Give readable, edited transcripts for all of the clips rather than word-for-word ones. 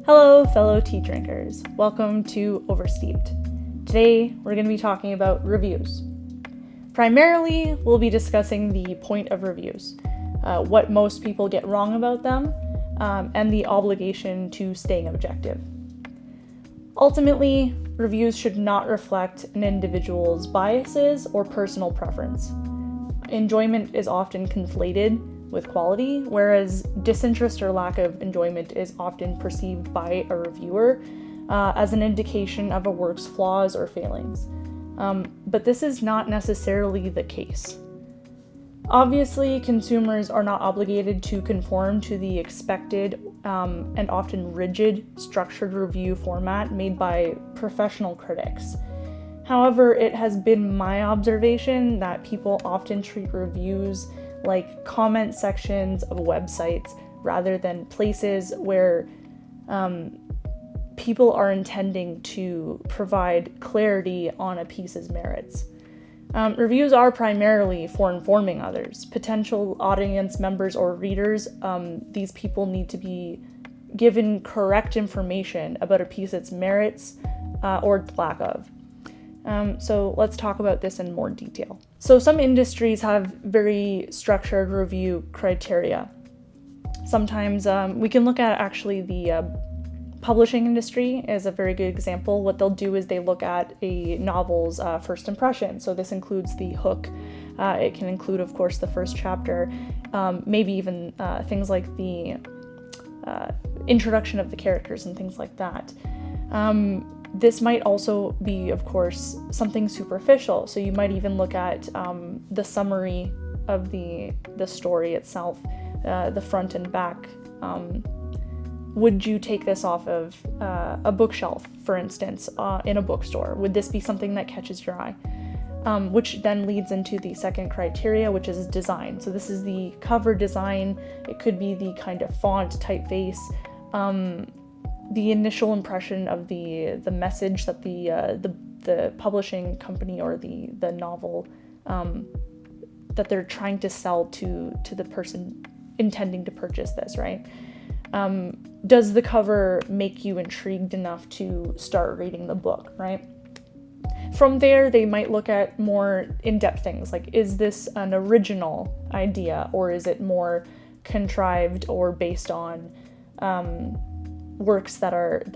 Hello, fellow tea drinkers. Welcome to Oversteeped. Today, we're going to be talking about reviews. Primarily, we'll be discussing the point of reviews, what most people get wrong about them, and the obligation to staying objective. Ultimately, reviews should not reflect an individual's biases or personal preference. Enjoyment is often conflated with quality, whereas disinterest or lack of enjoyment is often perceived by a reviewer as an indication of a work's flaws or failings. But this is not necessarily the case. Obviously, consumers are not obligated to conform to the expected and often rigid structured review format made by professional critics. However, it has been my observation that people often treat reviews like comment sections of websites rather than places where people are intending to provide clarity on a piece's merits. Reviews are primarily for informing others, potential audience members or readers. These people need to be given correct information about a piece's merits or lack of. So let's talk about this in more detail. So some industries have very structured review criteria. Sometimes we can look at actually the publishing industry is a very good example. What they'll do is they look at a novel's first impression. So this includes the hook. It can include, of course, the first chapter, maybe even things like the introduction of the characters and things like that. This might also be, of course, something superficial. So you might even look at the summary of the story itself, the front and back. Would you take this off of a bookshelf, for instance, in a bookstore? Would this be something that catches your eye? Which then leads into the second criteria, which is design. So this is the cover design. It could be the kind of font, typeface, the initial impression of the message that the publishing company or the novel that they're trying to sell to the person intending to purchase this, right? Does the cover make you intrigued enough to start reading the book, right? From there, they might look at more in-depth things, like is this an original idea or is it more contrived or based on works that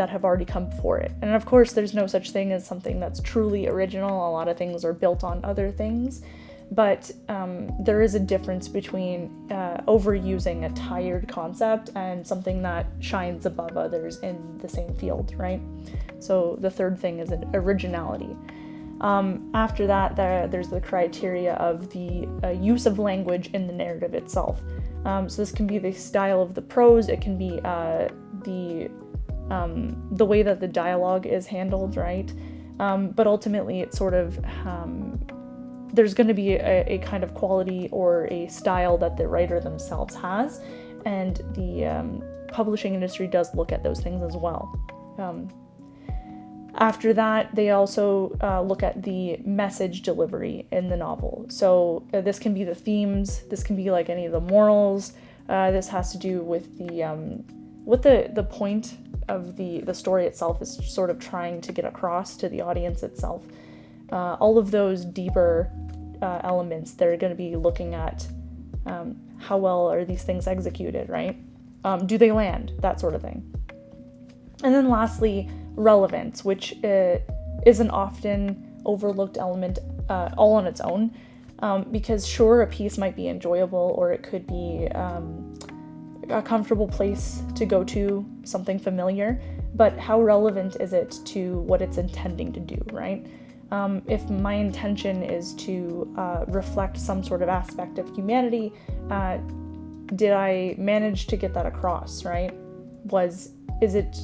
have already come before it. And of course, there's no such thing as something that's truly original. A lot of things are built on other things, but there is a difference between overusing a tired concept and something that shines above others in the same field, right? So the third thing is originality. After that, there's the criteria of the use of language in the narrative itself. So this can be the style of the prose, it can be the way that the dialogue is handled, right? But ultimately, it's sort of there's going to be a kind of quality or a style that the writer themselves has, and the publishing industry does look at those things as well. After that, they also look at the message delivery in the novel. So this can be the themes, this can be like any of the morals. This has to do with what the point of the story itself is sort of trying to get across to the audience itself. All of those deeper elements, they're going to be looking at how well are these things executed, right? Do they land? That sort of thing. And then lastly, relevance, which is an often overlooked element all on its own, because sure, a piece might be enjoyable or it could be a comfortable place to go to, something familiar, but how relevant is it to what it's intending to do, right? If my intention is to reflect some sort of aspect of humanity, did I manage to get that across, right? Is it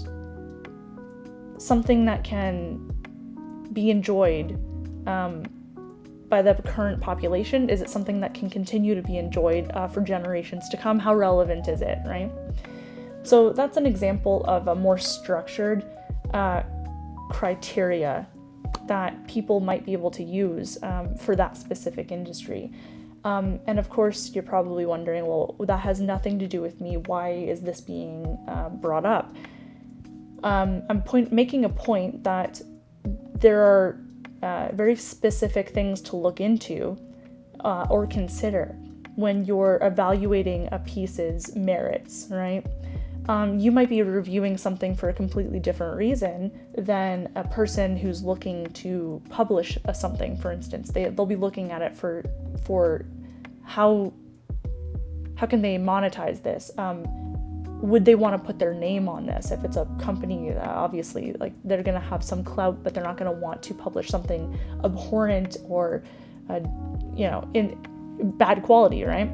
something that can be enjoyed by the current population? Is it something that can continue to be enjoyed for generations to come? How relevant is it, right? So that's an example of a more structured criteria that people might be able to use for that specific industry. And of course, you're probably wondering, well, that has nothing to do with me. Why is this being brought up? I'm making a point that there are very specific things to look into or consider when you're evaluating a piece's merits, right? You might be reviewing something for a completely different reason than a person who's looking to publish something, for instance. They'll be looking at it for how can they monetize this? Would they want to put their name on this? If it's a company, obviously, like, they're going to have some clout, but they're not going to want to publish something abhorrent or, in bad quality, right?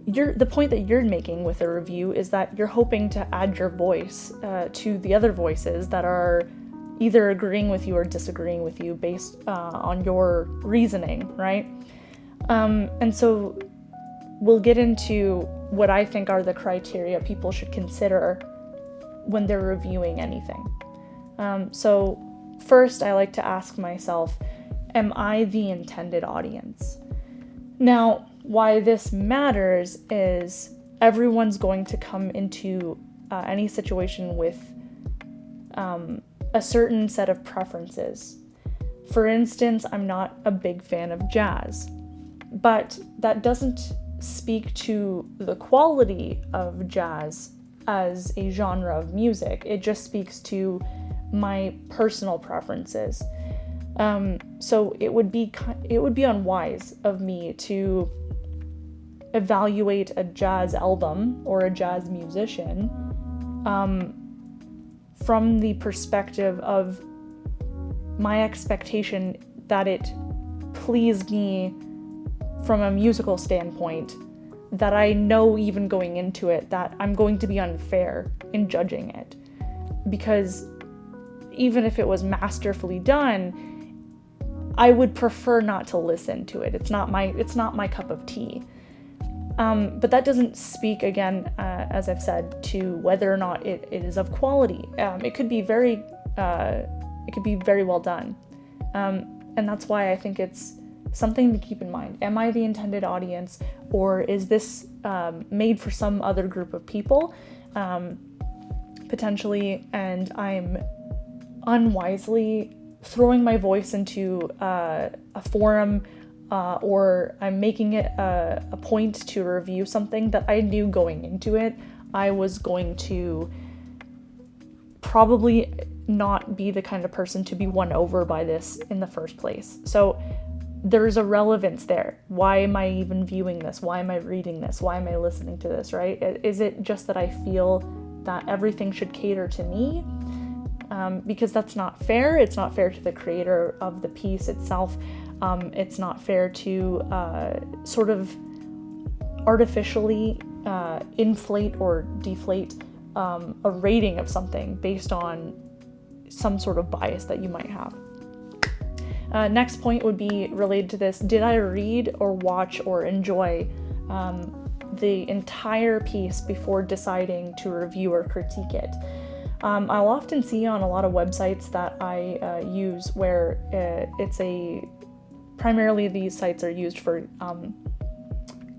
The point that you're making with a review is that you're hoping to add your voice to the other voices that are either agreeing with you or disagreeing with you based on your reasoning, right? And so we'll get into what I think are the criteria people should consider when they're reviewing anything. So first, I like to ask myself, am I the intended audience? Now, why this matters is everyone's going to come into any situation with a certain set of preferences. For instance, I'm not a big fan of jazz, but that doesn't speak to the quality of jazz as a genre of music. It just speaks to my personal preferences. So it would be unwise of me to evaluate a jazz album or a jazz musician from the perspective of my expectation that it pleased me from a musical standpoint, that I know even going into it that I'm going to be unfair in judging it. Because even if it was masterfully done, I would prefer not to listen to it. It's not my cup of tea. But that doesn't speak, again, as I've said, to whether or not it is of quality. It could be very well done. And that's why I think it's something to keep in mind. Am I the intended audience, or is this made for some other group of people, potentially, and I'm unwisely throwing my voice into a forum, or I'm making it a point to review something that I knew going into it I was going to probably not be the kind of person to be won over by this in the first place. So there's a relevance there. Why am I even viewing this? Why am I reading this? Why am I listening to this, right? Is it just that I feel that everything should cater to me? Because that's not fair. It's not fair to the creator of the piece itself. It's not fair to sort of artificially inflate or deflate a rating of something based on some sort of bias that you might have. Next point would be related to this. Did I read or watch or enjoy the entire piece before deciding to review or critique it? I'll often see on a lot of websites that I use where primarily these sites are used for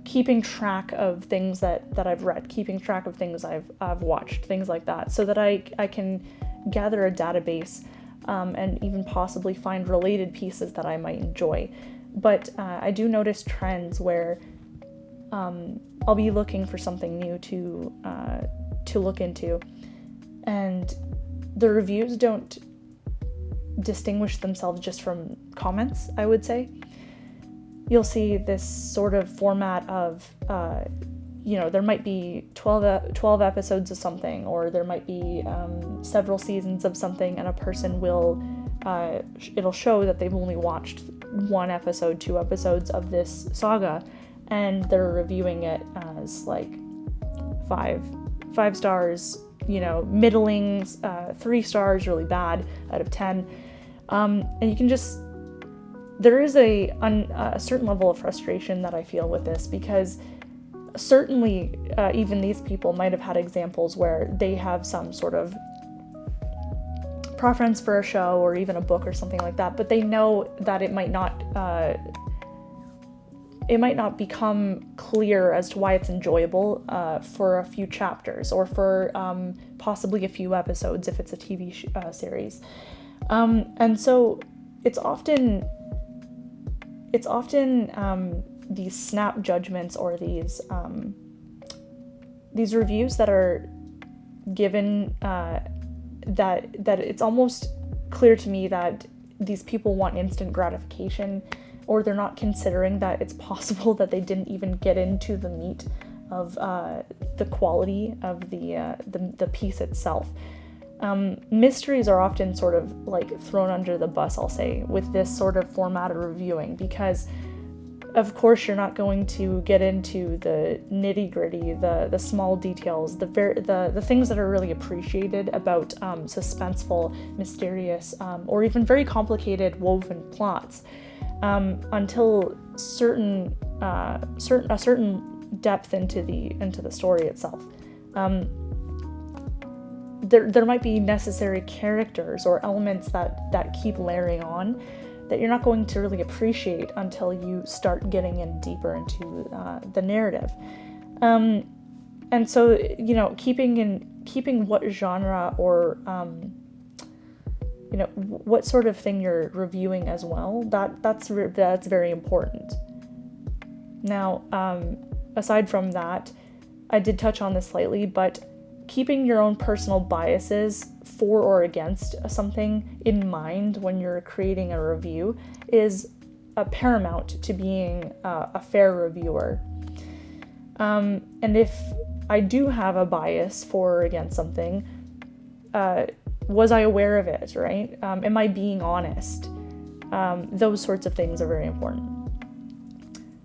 keeping track of things that I've read, keeping track of things I've watched, things like that, so that I can gather a database and even possibly find related pieces that I might enjoy. But I do notice trends where I'll be looking for something new to look into, and the reviews don't distinguish themselves just from comments, I would say. You'll see this sort of format of, there might be 12 episodes of something, or there might be several seasons of something, and a person it'll show that they've only watched 1 episode, 2 episodes of this saga, and they're reviewing it as like 5 stars, middling, 3 stars, really bad out of 10. And you can there is a certain level of frustration that I feel with this, because certainly even these people might have had examples where they have some sort of preference for a show or even a book or something like that, but they know that it might not it might not become clear as to why it's enjoyable for a few chapters or for possibly a few episodes if it's a TV series. And so it's often these snap judgments or these reviews that are given that it's almost clear to me that these people want instant gratification, or they're not considering that it's possible that they didn't even get into the meat of the quality of the piece itself. Mysteries are often sort of like thrown under the bus, I'll say, with this sort of format of reviewing, because of course you're not going to get into the nitty-gritty, the small details, the things that are really appreciated about suspenseful, mysterious, or even very complicated woven plots, until a certain depth into the story itself. There might be necessary characters or elements that keep layering on that you're not going to really appreciate until you start getting in deeper into the narrative. And so, keeping what genre or what sort of thing you're reviewing as well, that's very important. Now, aside from that, I did touch on this slightly, but keeping your own personal biases for or against something in mind when you're creating a review is paramount to being a fair reviewer. And if I do have a bias for or against something, was I aware of it, right? Am I being honest? Those sorts of things are very important.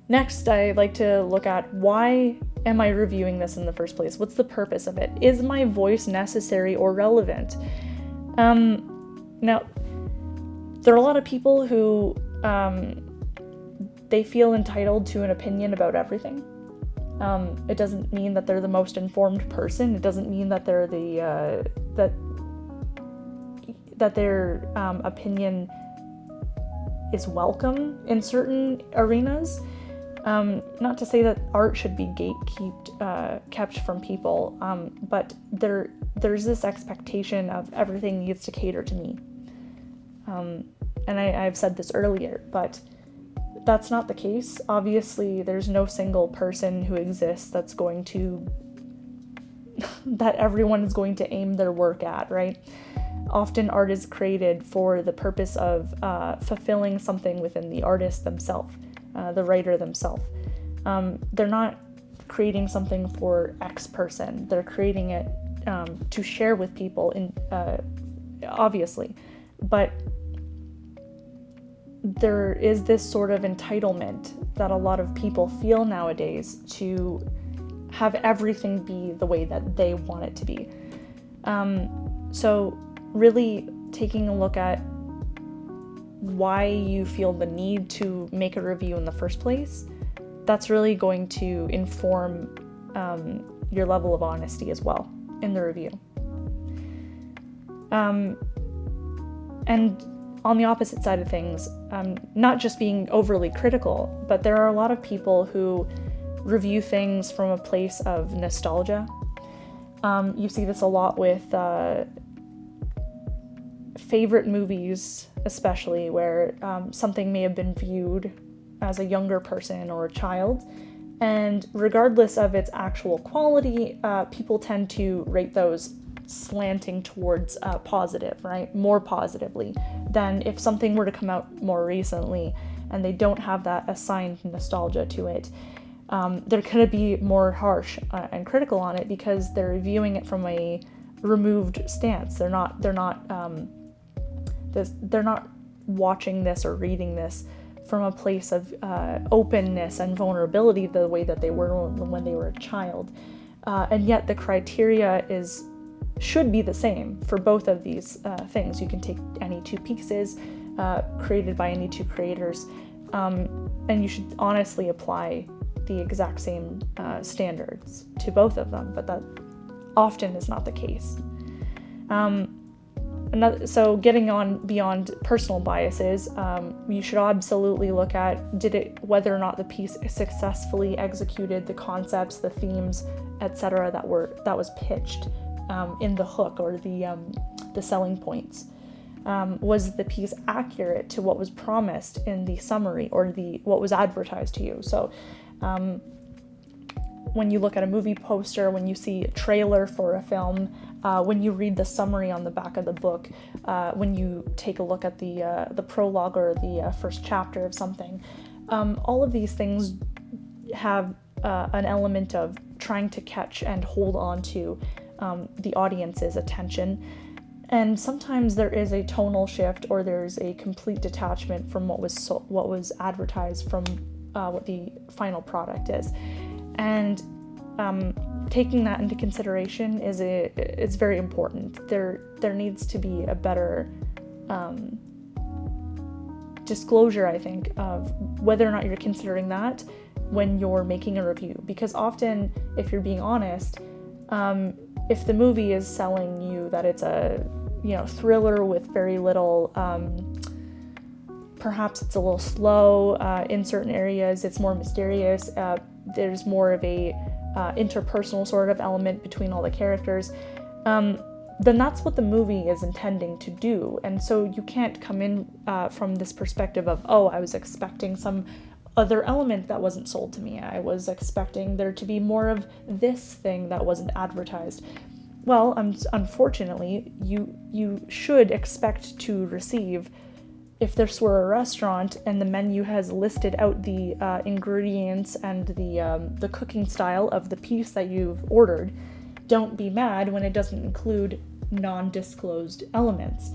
Next, I like to look at, why am I reviewing this in the first place? What's the purpose of it? Is my voice necessary or relevant? Now, there are a lot of people who they feel entitled to an opinion about everything. It doesn't mean that they're the most informed person. It doesn't mean that they're that their opinion is welcome in certain arenas. Not to say that art should be kept from people, but there's this expectation of everything needs to cater to me. And I've said this earlier, but that's not the case. Obviously, there's no single person who exists that everyone is going to aim their work at, right? Often art is created for the purpose of fulfilling something within the artist themselves. The writer themselves. They're not creating something for X person. They're creating it to share with people, obviously. But there is this sort of entitlement that a lot of people feel nowadays to have everything be the way that they want it to be. So really taking a look at why you feel the need to make a review in the first place, that's really going to inform your level of honesty as well in the review. And on the opposite side of things, not just being overly critical, but there are a lot of people who review things from a place of nostalgia. You see this a lot with favorite movies, especially, where something may have been viewed as a younger person or a child, and regardless of its actual quality, people tend to rate those slanting towards positive, right? More positively than if something were to come out more recently and they don't have that assigned nostalgia to it. They're going to be more harsh and critical on it because they're viewing it from a removed stance. They're not watching this or reading this from a place of openness and vulnerability the way that they were when they were a child. And yet the criteria should be the same for both of these things. You can take any two pieces created by any two creators, and you should honestly apply the exact same standards to both of them, but that often is not the case. So getting on beyond personal biases, you should absolutely look at whether or not the piece successfully executed the concepts, the themes, etc. that was pitched in the hook or the selling points. Was the piece accurate to what was promised in the summary or what was advertised to you? So when you look at a movie poster, when you see a trailer for a film, when you read the summary on the back of the book, when you take a look at the prologue or the first chapter of something, all of these things have an element of trying to catch and hold on to the audience's attention. And sometimes there is a tonal shift, or there's a complete detachment from what was advertised from what the final product is. And taking that into consideration is very important. There needs to be a better disclosure, I think, of whether or not you're considering that when you're making a review. Because often, if you're being honest, if the movie is selling you that it's a thriller with very little, perhaps it's a little slow in certain areas, it's more mysterious, there's more of a interpersonal sort of element between all the characters, then that's what the movie is intending to do. And so you can't come in from this perspective of, I was expecting some other element that wasn't sold to me. I was expecting there to be more of this thing that wasn't advertised. Well, unfortunately, you should expect to receive, if this were a restaurant and the menu has listed out the ingredients and the cooking style of the piece that you've ordered, don't be mad when it doesn't include non-disclosed elements.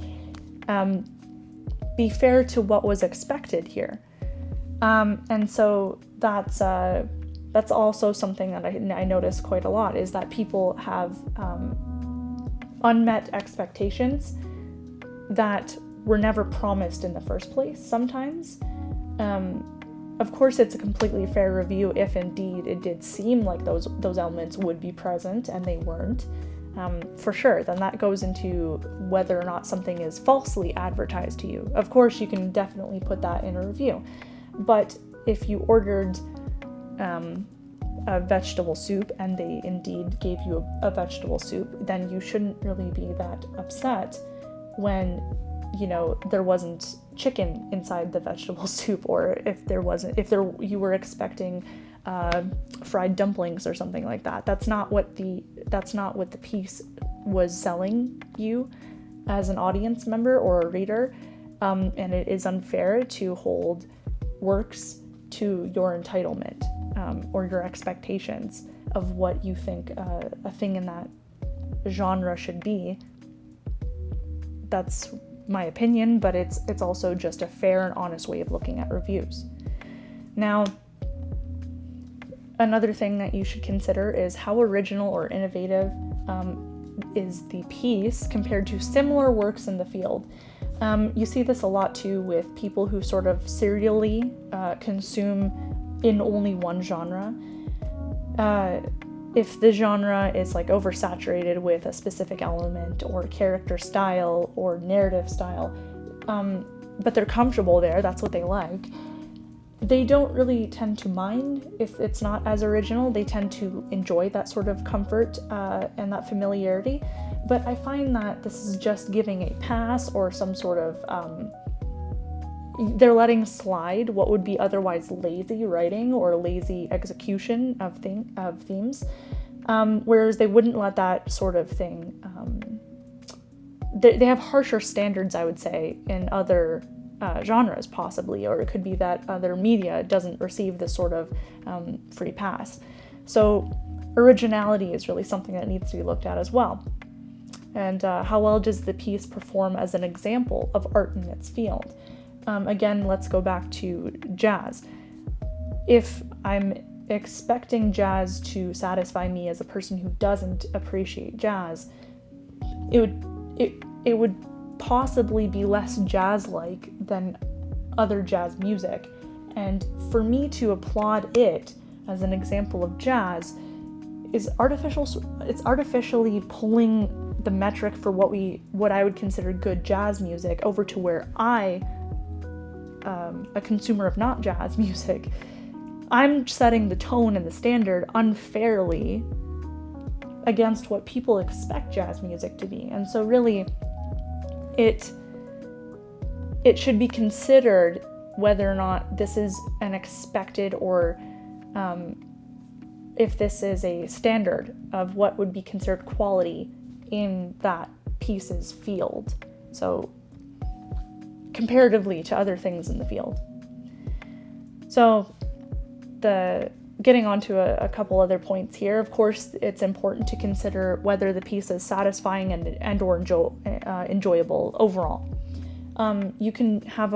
Be fair to what was expected here. And so that's also something that I notice quite a lot, is that people have unmet expectations that were never promised in the first place sometimes. Of course, it's a completely fair review if indeed it did seem like those elements would be present and they weren't. For sure, then that goes into whether or not something is falsely advertised to you. Of course, you can definitely put that in a review. But if you ordered a vegetable soup and they indeed gave you a vegetable soup, then you shouldn't really be that upset when there wasn't chicken inside the vegetable soup, or if you were expecting fried dumplings or something like that. That's not what the piece was selling you as an audience member or a reader, and it is unfair to hold works to your entitlement or your expectations of what you think a thing in that genre should be. That's my opinion, but it's also just a fair and honest way of looking at reviews. Now, another thing that you should consider is how original or innovative is the piece compared to similar works in the field. You see this a lot too with people who sort of serially consume in only one genre. If the genre is like oversaturated with a specific element or character style or narrative style, but they're comfortable there, that's what they like, they don't really tend to mind if it's not as original. They tend to enjoy that sort of comfort and that familiarity. But I find that this is just giving a pass or some sort of, they're letting slide what would be otherwise lazy writing or lazy execution of themes, whereas they wouldn't let that sort of thing, they have harsher standards, I would say, in other genres possibly, or it could be that other media doesn't receive this sort of free pass. So originality is really something that needs to be looked at as well. And how well does the piece perform as an example of art in its field? Again, let's go back to jazz. If I'm expecting jazz to satisfy me as a person who doesn't appreciate jazz, it would possibly be less jazz-like than other jazz music. And for me to applaud it as an example of jazz is artificial. It's artificially pulling the metric for what I would consider good jazz music over to where a consumer of not jazz music, I'm setting the tone and the standard unfairly against what people expect jazz music to be. And so really it should be considered whether or not this is an expected or if this is a standard of what would be considered quality in that piece's field. So comparatively to other things in the field. So getting on to a couple other points here, of course, it's important to consider whether the piece is satisfying and or enjoyable overall. You can have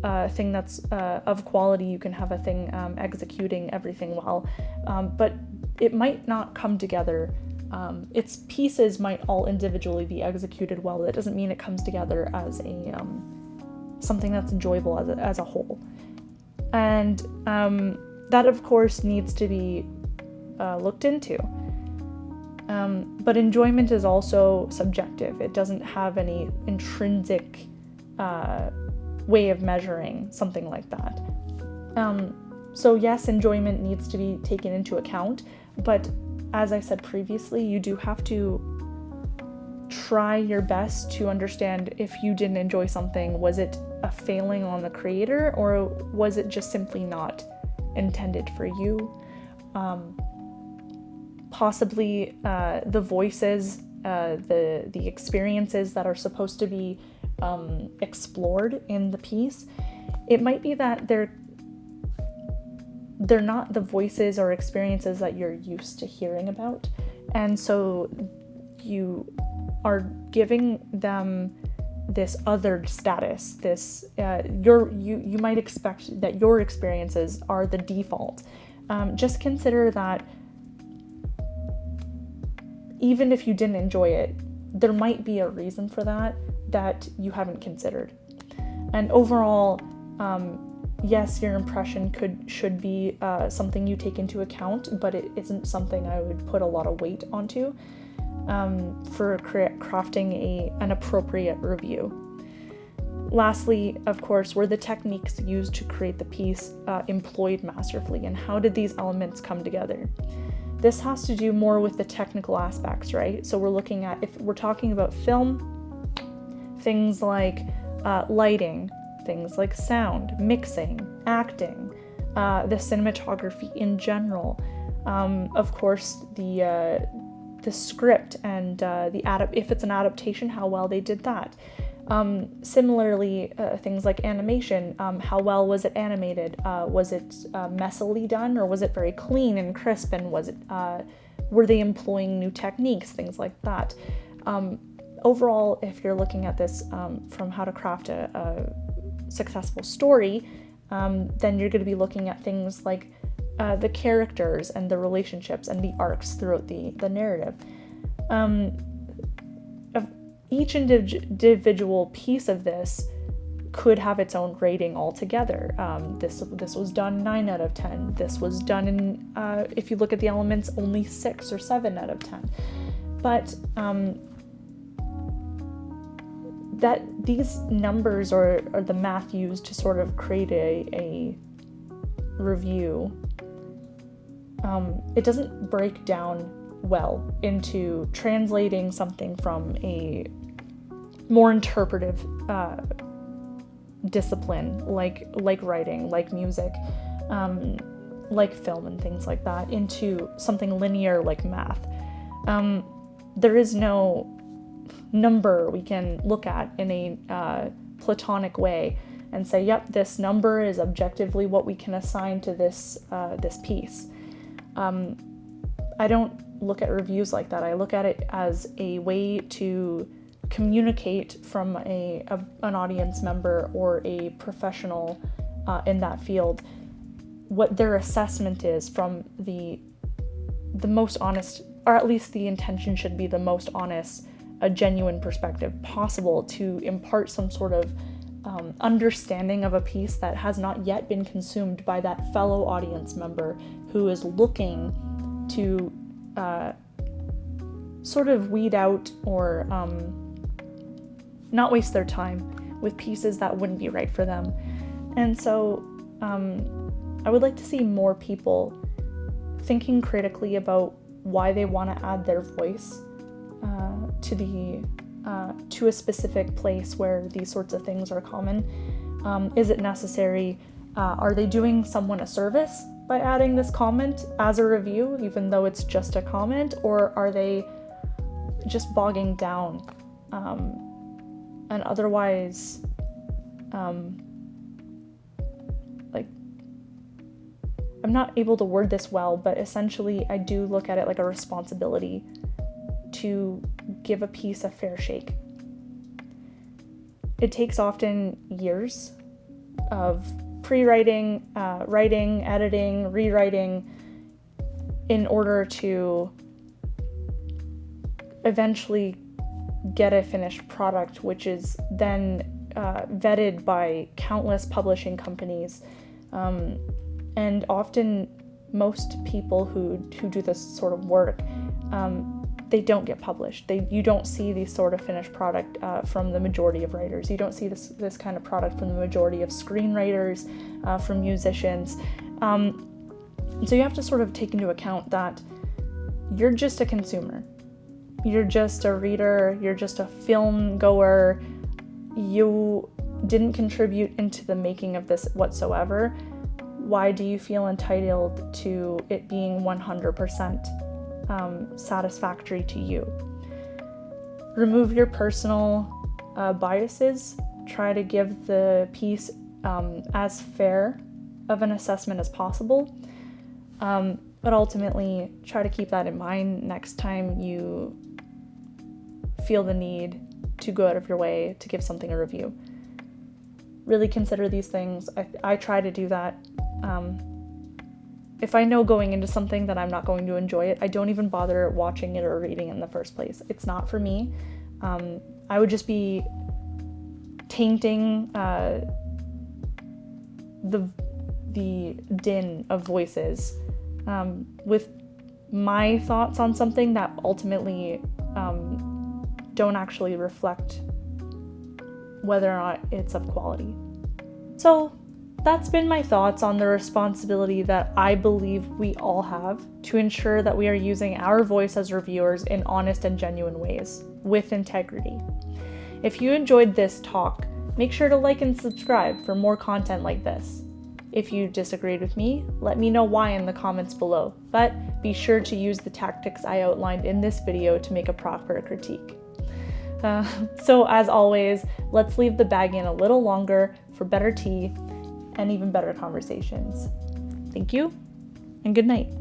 a thing that's of quality, you can have a thing executing everything well, but it might not come together. Its pieces might all individually be executed well. That doesn't mean it comes together as a something that's enjoyable as a whole. And that, of course, needs to be looked into. But enjoyment is also subjective. It doesn't have any intrinsic way of measuring something like that. So yes, enjoyment needs to be taken into account, but as I said previously, you do have to try your best to understand if you didn't enjoy something, was it a failing on the creator, or was it just simply not intended for you? Possibly the voices, the experiences that are supposed to be explored in the piece, it might be that they're not the voices or experiences that you're used to hearing about, and so you are giving them this othered status. This you might expect that your experiences are the default. Just consider that even if you didn't enjoy it, there might be a reason for that you haven't considered. And overall, yes, your impression should be something you take into account, but it isn't something I would put a lot of weight onto for crafting an appropriate review. Lastly, of course, were the techniques used to create the piece employed masterfully, and how did these elements come together? This has to do more with the technical aspects, right? So we're looking at, if we're talking about film, things like lighting, things like sound, mixing, acting, the cinematography in general, of course the script and if it's an adaptation, how well they did that. Similarly, things like animation, how well was it animated? Was it messily done, or was it very clean and crisp? And were they employing new techniques, things like that? Overall, if you're looking at this from how to craft a successful story, then you're going to be looking at things like the characters and the relationships and the arcs throughout the narrative. Each individual piece of this could have its own rating altogether. This was done 9 out of 10. This was done in, if you look at the elements, only 6 or 7 out of 10. But that these numbers are the math used to sort of create a review. It doesn't break down well into translating something from a more interpretive discipline like writing, like music, like film and things like that, into something linear like math. There is no number we can look at in a platonic way and say, yep, this number is objectively what we can assign to this piece. I don't look at reviews like that. I look at it as a way to communicate from an audience member or a professional in that field what their assessment is from the most honest, or at least the intention should be the most honest, a genuine perspective possible, to impart some sort of understanding of a piece that has not yet been consumed by that fellow audience member who is looking to sort of weed out or not waste their time with pieces that wouldn't be right for them. And so I would like to see more people thinking critically about why they want to add their voice to a specific place where these sorts of things are common. Is it necessary? Are they doing someone a service by adding this comment as a review, even though it's just a comment, or are they just bogging down and otherwise like, I'm not able to word this well, but essentially I do look at it like a responsibility to give a piece a fair shake. It takes often years of pre-writing, writing, editing, rewriting in order to eventually get a finished product, which is then vetted by countless publishing companies. And often most people who do this sort of work, they don't get published. You don't see these sort of finished product from the majority of writers. You don't see this kind of product from the majority of screenwriters, from musicians. So you have to sort of take into account that you're just a consumer. You're just a reader. You're just a film goer. You didn't contribute into the making of this whatsoever. Why do you feel entitled to it being 100% satisfactory to you? Remove your personal biases. Try to give the piece as fair of an assessment as possible. But ultimately, try to keep that in mind next time you feel the need to go out of your way to give something a review. Really consider these things. I try to do that. If I know going into something that I'm not going to enjoy it, I don't even bother watching it or reading it in the first place. It's not for me. I would just be tainting the din of voices with my thoughts on something that ultimately don't actually reflect whether or not it's of quality. So that's been my thoughts on the responsibility that I believe we all have to ensure that we are using our voice as reviewers in honest and genuine ways, with integrity. If you enjoyed this talk, make sure to like and subscribe for more content like this. If you disagreed with me, let me know why in the comments below, but be sure to use the tactics I outlined in this video to make a proper critique. So as always, let's leave the bag in a little longer for better tea and even better conversations. Thank you, and good night.